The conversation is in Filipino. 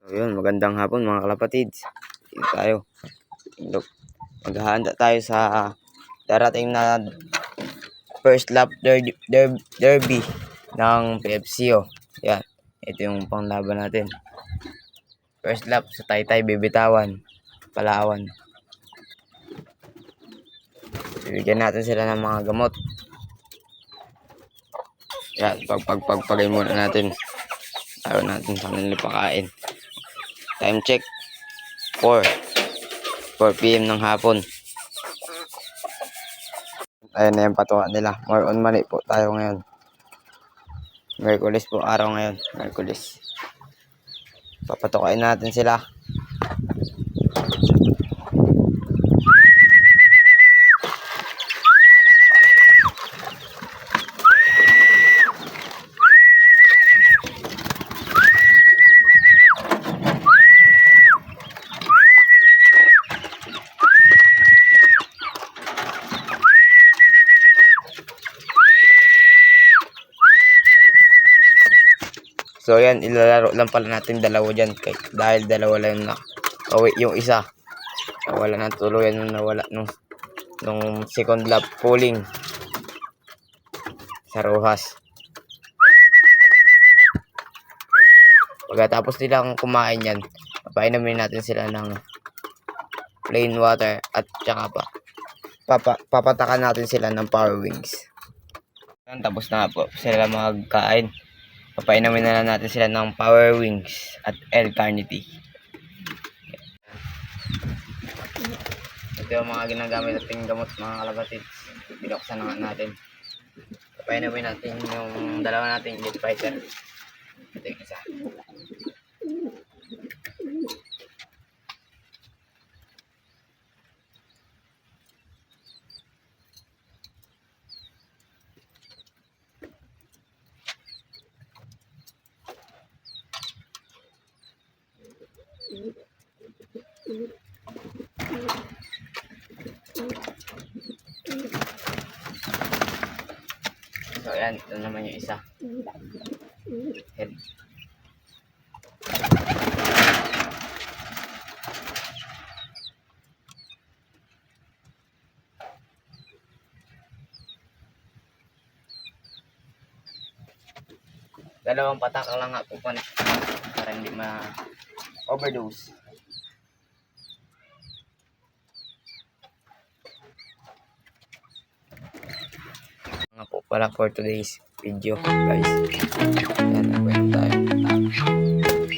So yun, magandang hapon mga kalapatids. Dito tayo. Look, maghahanda tayo sa darating na first lap derby ng PFCO. Yan, ito yung panglaban natin. First lap sa Taytay, Bibitawan, Palawan. Bibigyan natin sila ng mga gamot. Yan, pagpagpagpagay muna natin. Ayaw natin sa kanila pakain. Time check 4 PM ng hapon. Ayan na yung patuwa nila. More on mali po tayo ngayon. Merkulis po araw ngayon. Merkulis. Papatukain natin sila. So yan, ilalaro lang pala natin dalawa dyan. Dahil dalawa lang na kawi yung isa. Wala na tuluyan nung nawala nung second lap pulling sa Rojas. Pagkatapos nilang kumain yan, papainamin natin sila ng plain water at saka papatakan natin sila ng power wings. Tapos na po sila magkain. Papainamin na lang natin sila ng power wings at L-carnitine. Ito yung mga ginagamit nating gamot mga kalapatids. Binuksan na natin. Papainamin natin yung dalawa nating lead fighter. Ito yung isa. So ayan, ito naman yung isa. Head. Dalawang patak lang nga po para hindi ma-overdose. Nga po pala for today's video guys. Yan,